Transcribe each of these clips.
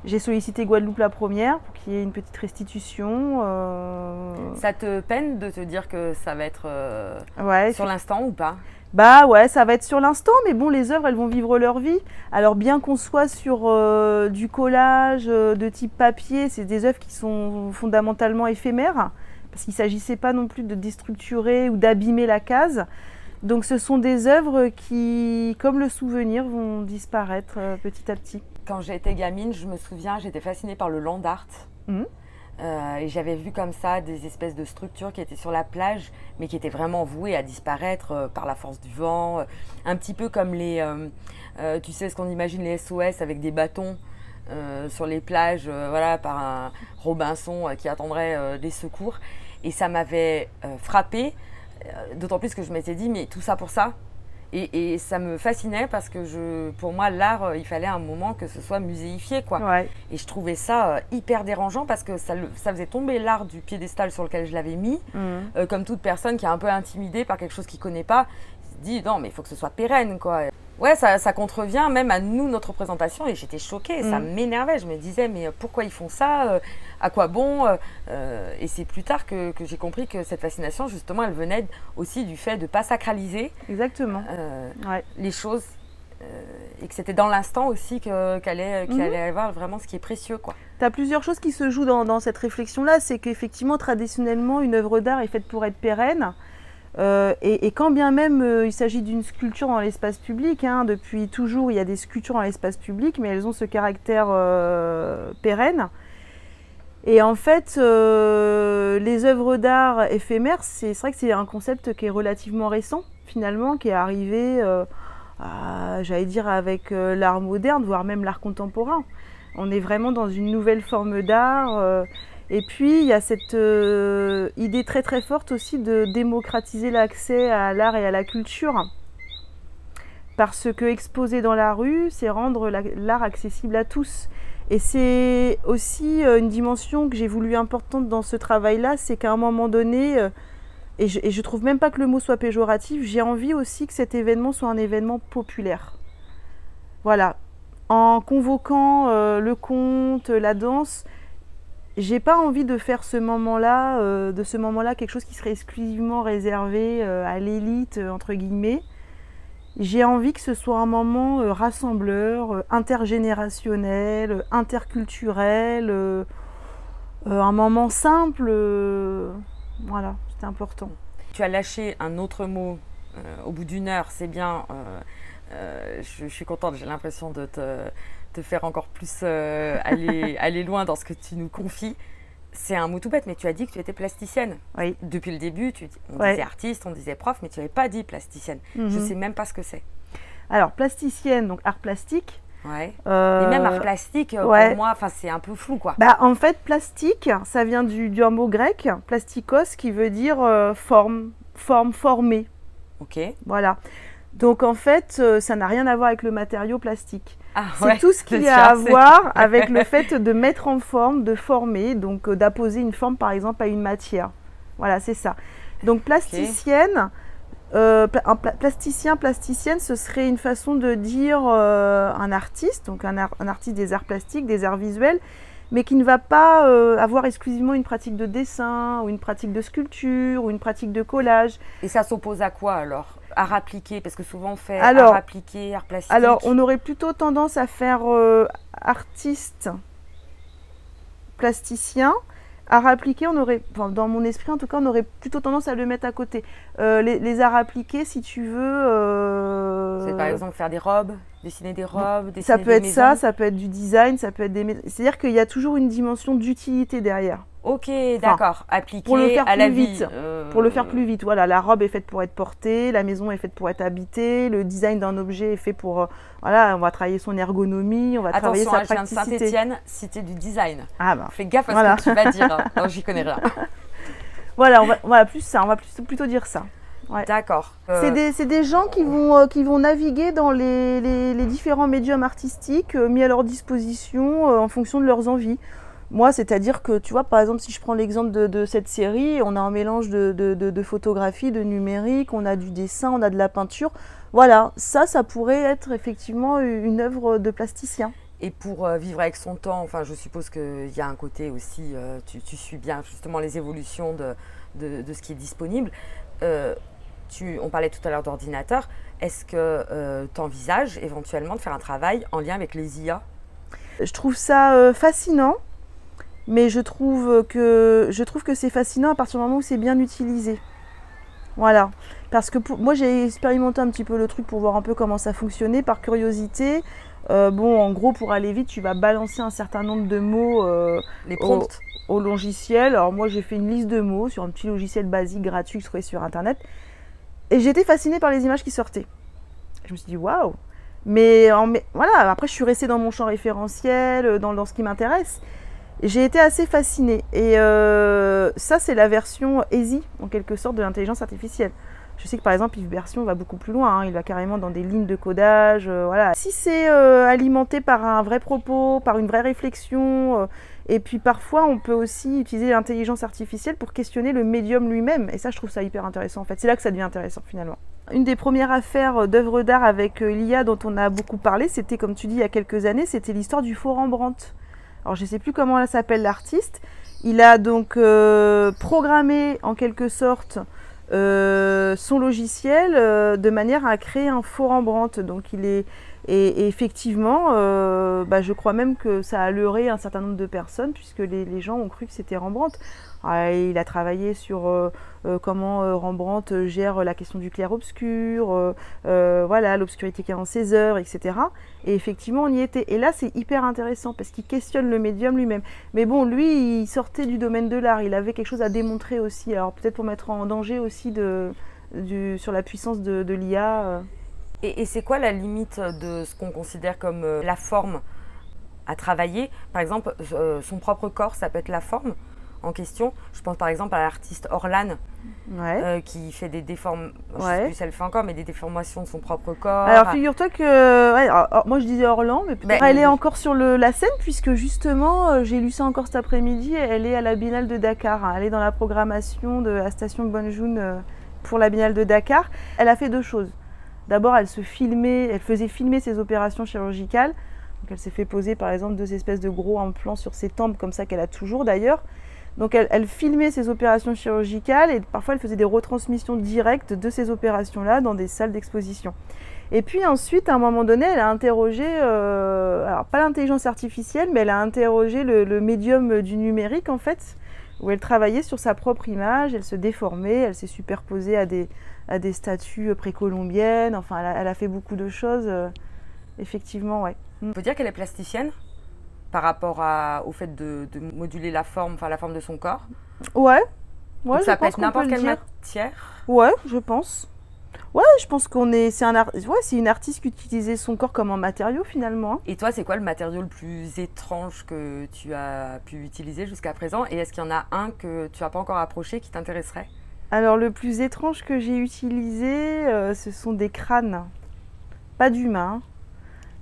J'ai sollicité Guadeloupe la première pour qu'il y ait une petite restitution. Ça te peine de te dire que ça va être Ouais, sur l'instant ou pas? bah ouais, ça va être sur l'instant, mais bon, les œuvres, elles vont vivre leur vie. Alors bien qu'on soit sur du collage de type papier, c'est des œuvres qui sont fondamentalement éphémères, parce qu'il ne s'agissait pas non plus de déstructurer ou d'abîmer la case. Donc ce sont des œuvres qui, comme le souvenir, vont disparaître petit à petit. Quand j'étais gamine, je me souviens, j'étais fascinée par le land art. Mhm. Et j'avais vu comme ça des espèces de structures qui étaient sur la plage, mais qui étaient vraiment vouées à disparaître par la force du vent. Un petit peu comme tu sais ce qu'on imagine les SOS avec des bâtons sur les plages, voilà, par un Robinson qui attendrait des secours. Et ça m'avait frappée, d'autant plus que je m'étais dit, mais tout ça pour ça? Et ça me fascinait parce que pour moi, l'art, il fallait un moment que ce soit muséifié, quoi. Ouais. Et je trouvais ça hyper dérangeant parce que ça faisait tomber l'art du piédestal sur lequel je l'avais mis. Mhm. Comme toute personne qui est un peu intimidée par quelque chose qu'il ne connaît pas, il se dit non, mais il faut que ce soit pérenne, quoi. Ouais, ça contrevient même à nous, notre présentation, et j'étais choquée, ça m'énervait. Je me disais, mais pourquoi ils font ça? À quoi bon? Et c'est plus tard que j'ai compris que cette fascination, justement, elle venait aussi du fait de ne pas sacraliser Exactement. Ouais. les choses, et que c'était dans l'instant aussi qu'il allait y avoir vraiment ce qui est précieux, quoi. Tu as plusieurs choses qui se jouent dans cette réflexion-là. C'est qu'effectivement, traditionnellement, une œuvre d'art est faite pour être pérenne. Et quand bien même il s'agit d'une sculpture dans l'espace public, hein, depuis toujours il y a des sculptures dans l'espace public, mais elles ont ce caractère pérenne. Et en fait, les œuvres d'art éphémères, c'est vrai que c'est un concept qui est relativement récent, finalement, qui est arrivé, j'allais dire, avec l'art moderne, voire même l'art contemporain. On est vraiment dans une nouvelle forme d'art. Et puis, il y a cette idée très très forte aussi de démocratiser l'accès à l'art et à la culture. Parce que exposer dans la rue, c'est rendre l'art accessible à tous. Et c'est aussi une dimension que j'ai voulu importante dans ce travail-là, c'est qu'à un moment donné, et je trouve même pas que le mot soit péjoratif, j'ai envie aussi que cet événement soit un événement populaire. Voilà. En convoquant le conte, la danse, j'ai pas envie de faire ce moment-là, quelque chose qui serait exclusivement réservé à l'élite, entre guillemets. J'ai envie que ce soit un moment rassembleur, intergénérationnel, interculturel, un moment simple. Voilà, c'est important. Tu as lâché un autre mot au bout d'une heure, c'est bien. Je suis contente, j'ai l'impression de te faire encore plus aller loin dans ce que tu nous confies. C'est un mot tout bête, mais tu as dit que tu étais plasticienne. Oui. Depuis le début, on disait artiste, on disait prof, mais tu n'avais pas dit plasticienne. Je ne sais même pas ce que c'est. Alors, plasticienne, donc art plastique. Ouais. Et même art plastique, pour moi, c'est un peu flou, quoi. Bah, en fait, plastique, ça vient d'un mot grec, plastikos, qui veut dire forme, formée. Ok. Voilà. Donc, en fait, ça n'a rien à voir avec le matériau plastique. Ah, c'est tout ce qu'il y a à voir avec le fait de mettre en forme, de former, donc d'apposer une forme par exemple à une matière. Voilà, c'est ça. Donc plasticienne, plasticienne, ce serait une façon de dire un artiste, donc un artiste des arts plastiques, des arts visuels, mais qui ne va pas avoir exclusivement une pratique de dessin, ou une pratique de sculpture, ou une pratique de collage. Et ça s'oppose à quoi alors? Art appliqué, parce que souvent on fait art appliqué, art plastique. Alors, on aurait plutôt tendance à faire artiste, plasticien. Art appliqué, dans mon esprit en tout cas, on aurait plutôt tendance à le mettre à côté. Les arts appliqués, si tu veux... C'est par exemple faire des robes, dessiner des robes, dessiner ça peut être maisons. ça peut être du design, ça peut être des maisons. C'est-à-dire qu'il y a toujours une dimension d'utilité derrière. Ok, d'accord. Appliqué pour le faire à la plus vite. vie. Pour le faire plus vite, voilà. La robe est faite pour être portée, la maison est faite pour être habitée, le design d'un objet est fait pour... voilà, on va travailler son ergonomie, on va travailler sa praticité. Attention, je viens de Saint-Étienne, cité du design. Ah bah, fais gaffe à ce que tu vas dire. Hein. Non, j'y connais rien. Voilà, on va plutôt dire ça. Ouais. D'accord. C'est des gens qui vont naviguer dans les différents médiums artistiques mis à leur disposition en fonction de leurs envies. Moi, c'est-à-dire que, tu vois, par exemple, si je prends l'exemple de cette série, on a un mélange de photographie, de numérique, on a du dessin, on a de la peinture. Voilà, ça pourrait être effectivement une œuvre de plasticien. Et pour vivre avec son temps, enfin, je suppose qu'il y a un côté aussi, tu suis bien justement les évolutions de ce qui est disponible. On parlait tout à l'heure d'ordinateur. Est-ce que tu envisages éventuellement de faire un travail en lien avec les IA? Je trouve ça fascinant, mais je trouve que c'est fascinant à partir du moment où c'est bien utilisé. Voilà, parce que moi j'ai expérimenté un petit peu le truc pour voir un peu comment ça fonctionnait par curiosité. Bon, en gros, pour aller vite, tu vas balancer un certain nombre de mots Les prompts. au logiciel. Alors moi, j'ai fait une liste de mots sur un petit logiciel basique gratuit que je trouvais sur Internet. Et j'étais fascinée par les images qui sortaient. Je me suis dit, waouh! Mais voilà, après, je suis restée dans mon champ référentiel, dans ce qui m'intéresse. J'ai été assez fascinée. Et ça, c'est la version easy, en quelque sorte, de l'intelligence artificielle. Je sais que par exemple, Yves Bersion va beaucoup plus loin, hein. Il va carrément dans des lignes de codage. Voilà. Si c'est alimenté par un vrai propos, par une vraie réflexion, et puis parfois on peut aussi utiliser l'intelligence artificielle pour questionner le médium lui-même. Et ça, je trouve ça hyper intéressant en fait. C'est là que ça devient intéressant finalement. Une des premières affaires d'œuvres d'art avec l'IA dont on a beaucoup parlé, c'était comme tu dis il y a quelques années, c'était l'histoire du faux Rembrandt. Alors je ne sais plus comment elle s'appelle l'artiste. Il a donc programmé en quelque sorte son logiciel de manière à créer un faux Rembrandt. Donc il est et effectivement, je crois même que ça a leurré un certain nombre de personnes puisque les gens ont cru que c'était Rembrandt. Il a travaillé sur comment Rembrandt gère la question du clair-obscur, voilà, l'obscurité qui est dans ses œuvres, etc. Et effectivement, on y était. Et là, c'est hyper intéressant parce qu'il questionne le médium lui-même. Mais bon, lui, il sortait du domaine de l'art. Il avait quelque chose à démontrer aussi. Alors peut-être pour mettre en danger aussi sur la puissance de l'IA. Et c'est quoi la limite de ce qu'on considère comme la forme à travailler? Par exemple, son propre corps, ça peut être la forme en question. Je pense par exemple à l'artiste Orlan, qui fait des déformations, je ne sais plus si elle le fait encore, mais des déformations de son propre corps. Alors figure-toi que, moi je disais Orlan, mais peut-être elle est encore sur la scène, puisque justement, j'ai lu ça encore cet après-midi, elle est à la Biennale de Dakar, hein. Elle est dans la programmation de la station Bonjoun pour la Biennale de Dakar. Elle a fait deux choses. D'abord, elle faisait filmer ses opérations chirurgicales. Donc elle s'est fait poser par exemple 2 espèces de gros implants sur ses tempes, comme ça qu'elle a toujours d'ailleurs. Donc elle filmait ses opérations chirurgicales et parfois elle faisait des retransmissions directes de ces opérations-là dans des salles d'exposition. Et puis ensuite, à un moment donné, elle a interrogé, alors pas l'intelligence artificielle, mais elle a interrogé le médium du numérique en fait, où elle travaillait sur sa propre image, elle se déformait, elle s'est superposée à des statues précolombiennes, enfin elle a fait beaucoup de choses, effectivement, ouais. On peut dire qu'elle est plasticienne par rapport au fait de moduler la forme de son corps? Ouais. Donc ça peut être n'importe quelle matière? Ouais, je pense. Ouais, je pense c'est une artiste qui utilisait son corps comme un matériau finalement. Et toi, c'est quoi le matériau le plus étrange que tu as pu utiliser jusqu'à présent? Et est-ce qu'il y en a un que tu n'as pas encore approché qui t'intéresserait? Alors le plus étrange que j'ai utilisé, ce sont des crânes, pas d'humains,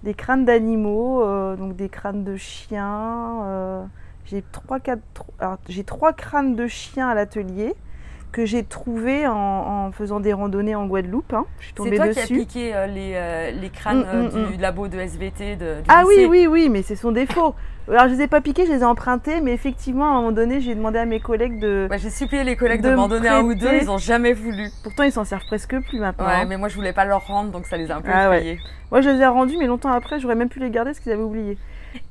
des crânes d'animaux, donc des crânes de chiens. J'ai 3 crânes de chiens à l'atelier que j'ai trouvé en faisant des randonnées en Guadeloupe. Hein. Je suis tombée dessus. C'est toi qui as piqué les crânes du labo de SVT du lycée. Oui, mais ce sont des faux. Alors je les ai pas piqués, je les ai empruntés, mais effectivement à un moment donné j'ai demandé à mes collègues j'ai supplié les collègues de m'en donner un ou deux, ils n'ont jamais voulu. Pourtant ils s'en servent presque plus maintenant. Ouais, mais moi je voulais pas leur rendre, donc ça les a un peu effrayés. Ouais. Moi je les ai rendus, mais longtemps après j'aurais même pu les garder parce qu'ils avaient oublié.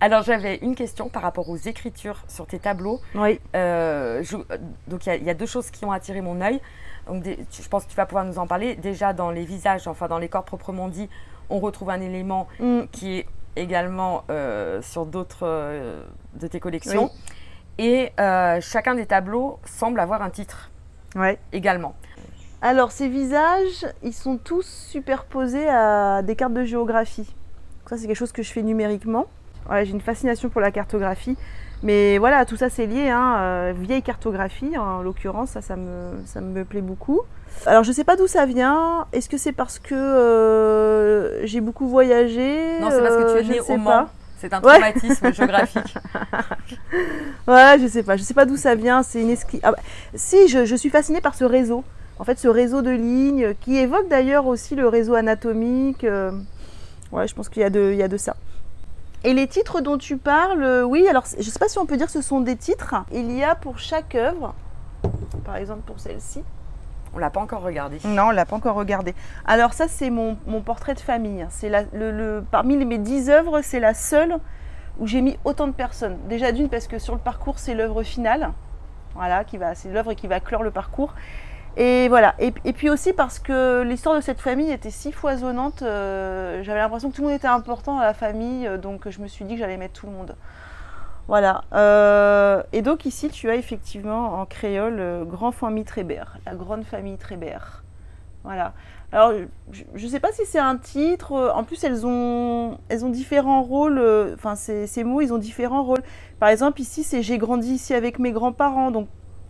Alors j'avais une question par rapport aux écritures sur tes tableaux. Oui. Donc il y a 2 choses qui ont attiré mon œil. Donc, je pense que tu vas pouvoir nous en parler. Déjà dans les visages, enfin dans les corps proprement dit, on retrouve un élément qui est également sur d'autres de tes collections. Oui. Et chacun des tableaux semble avoir un titre également. Alors ces visages, ils sont tous superposés à des cartes de géographie. Ça c'est quelque chose que je fais numériquement. Ouais, j'ai une fascination pour la cartographie. Mais voilà, tout ça c'est lié, hein, vieille cartographie en l'occurrence, ça me plaît beaucoup. Alors je sais pas d'où ça vient, est-ce que c'est parce que j'ai beaucoup voyagé? Non, c'est parce que tu es né au Mans, c'est un traumatisme géographique. Ouais, je sais pas d'où ça vient, c'est une Si, je suis fascinée par ce réseau, en fait ce réseau de lignes qui évoque d'ailleurs aussi le réseau anatomique. Ouais, je pense qu'il y a de ça. Et les titres dont tu parles, oui, alors je ne sais pas si on peut dire que ce sont des titres. Il y a pour chaque œuvre, par exemple pour celle-ci. On l'a pas encore regardé. Non, on l'a pas encore regardé. Alors ça, c'est mon portrait de famille. C'est parmi mes 10 œuvres, c'est la seule où j'ai mis autant de personnes. Déjà d'une, parce que sur le parcours, c'est l'œuvre finale. Voilà, c'est l'œuvre qui va clore le parcours. Et voilà. Et puis aussi parce que l'histoire de cette famille était si foisonnante, j'avais l'impression que tout le monde était important dans la famille, donc je me suis dit que j'allais mettre tout le monde. Voilà. Et donc ici, tu as effectivement en créole Grand Famille Trébert, la grande famille Trébert. Voilà. Alors, je ne sais pas si c'est un titre. En plus, elles ont différents rôles. Enfin, ces mots, ils ont différents rôles. Par exemple, ici, c'est j'ai grandi ici avec mes grands-parents. Donc,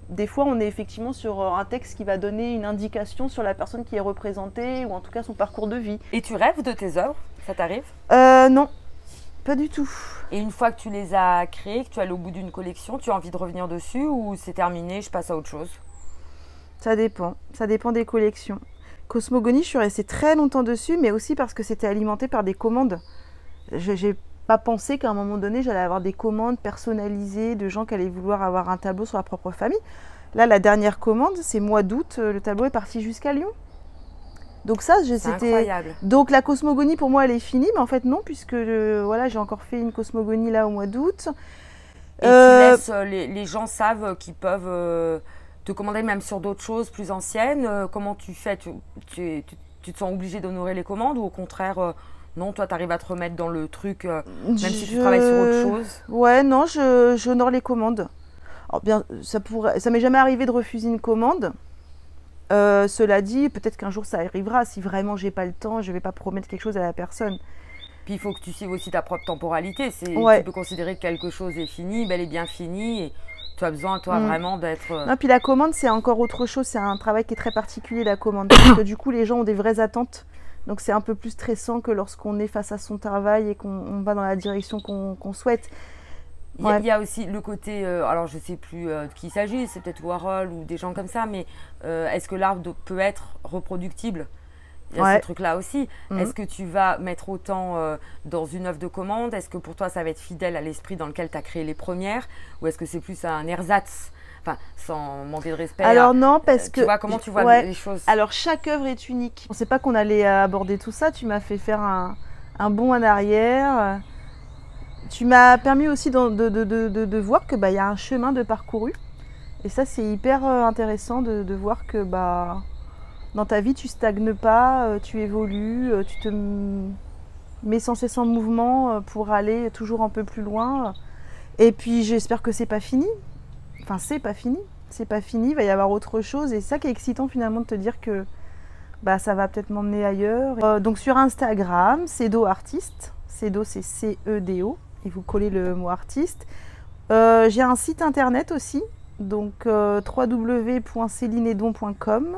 des fois, on est effectivement sur un texte qui va donner une indication sur la personne qui est représentée ou en tout cas son parcours de vie. Et tu rêves de tes œuvres? Ça t'arrive? Non, pas du tout. Et une fois que tu les as créées, que tu es allé au bout d'une collection, tu as envie de revenir dessus ou c'est terminé, je passe à autre chose? Ça dépend des collections. Cosmogonie, je suis restée très longtemps dessus, mais aussi parce que c'était alimenté par des commandes. Je n'ai pas pensé qu'à un moment donné, j'allais avoir des commandes personnalisées de gens qui allaient vouloir avoir un tableau sur leur propre famille. Là, la dernière commande, c'est mois d'août, le tableau est parti jusqu'à Lyon. Donc ça, c'est incroyable. Donc la cosmogonie, pour moi, elle est finie, mais en fait non, puisque voilà, j'ai encore fait une cosmogonie là au mois d'août. Et tu laisses, les gens savent qu'ils peuvent te commander même sur d'autres choses plus anciennes. Comment tu fais? Tu te sens obligé d'honorer les commandes ou au contraire, non, toi tu arrives à te remettre dans le truc, même si tu travailles sur autre chose? Ouais, non, j'honore les commandes. Alors bien, ça m'est jamais arrivé de refuser une commande. Cela dit, peut-être qu'un jour ça arrivera. Si vraiment j'ai pas le temps, je vais pas promettre quelque chose à la personne. Puis il faut que tu suives aussi ta propre temporalité. Ouais. Tu peux considérer que quelque chose est fini, bel et bien fini, et tu as besoin, toi, vraiment d'être... Non, puis la commande, c'est encore autre chose. C'est un travail qui est très particulier, la commande. Parce que du coup, les gens ont des vraies attentes. Donc c'est un peu plus stressant que lorsqu'on est face à son travail et qu'on va dans la direction qu'on souhaite. Il y a aussi le côté, alors je ne sais plus de qui il s'agit, c'est peut-être Warhol ou des gens comme ça, mais est-ce que l'art peut être reproductible? Il y a ce truc-là aussi. Est-ce que tu vas mettre autant dans une œuvre de commande? Est-ce que pour toi, ça va être fidèle à l'esprit dans lequel tu as créé les premières? Ou est-ce que c'est plus un ersatz? Enfin, sans manquer de respect. Alors non, parce que... Tu vois, comment tu vois les choses? Alors, chaque œuvre est unique. On ne sait pas qu'on allait aborder tout ça. Tu m'as fait faire un bond en arrière. Tu m'as permis aussi de voir que y a un chemin de parcouru. Et ça, c'est hyper intéressant de voir que dans ta vie, tu stagnes pas, tu évolues, tu te mets sans cesse en mouvement pour aller toujours un peu plus loin. Et puis, j'espère que c'est pas fini. Enfin, c'est pas fini. C'est pas fini, il va y avoir autre chose. Et c'est ça qui est excitant finalement de te dire que ça va peut-être m'emmener ailleurs. Donc sur Instagram, Cedo Artiste. Cedo, c'est C-E-D-O. Et vous collez le mot artiste. J'ai un site internet aussi. Donc www.celinedon.com.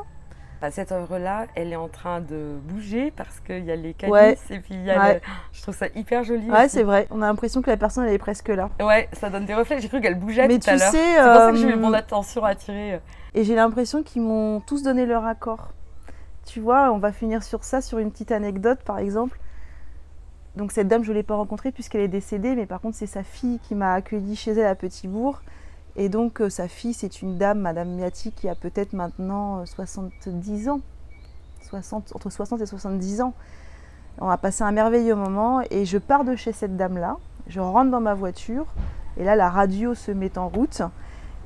Cette œuvre-là, elle est en train de bouger parce qu'il y a les canisses et puis il y a je trouve ça hyper joli. Ouais, c'est vrai. On a l'impression que la personne, elle est presque là. Ouais, ça donne des reflets. J'ai cru qu'elle bougeait tout à l'heure. C'est pour ça que j'ai eu mon attention attirée. Et j'ai l'impression qu'ils m'ont tous donné leur accord. Tu vois, on va finir sur ça, sur une petite anecdote, par exemple. Donc cette dame, je ne l'ai pas rencontrée puisqu'elle est décédée, mais par contre, c'est sa fille qui m'a accueillie chez elle à Petit-Bourg. Et donc, sa fille, c'est une dame, Madame Miati, qui a peut-être maintenant 70 ans. Entre 60 et 70 ans. On a passé un merveilleux moment et je pars de chez cette dame-là. Je rentre dans ma voiture et là, la radio se met en route.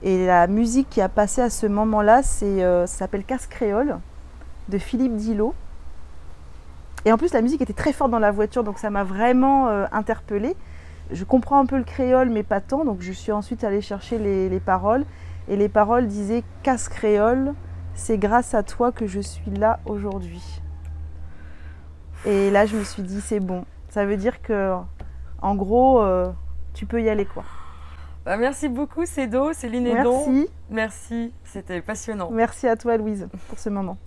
Et la musique qui a passé à ce moment-là, ça s'appelle Casse Créole de Philippe Dillot. Et en plus, la musique était très forte dans la voiture, donc ça m'a vraiment interpellée. Je comprends un peu le créole, mais pas tant, donc je suis ensuite allée chercher les paroles. Et les paroles disaient « Casse Créole, c'est grâce à toi que je suis là aujourd'hui. » Et là, je me suis dit, c'est bon. Ça veut dire que, en gros, tu peux y aller, quoi. Merci beaucoup, Cedo, Celinedon. Merci. Merci, c'était passionnant. Merci à toi, Louise, pour ce moment.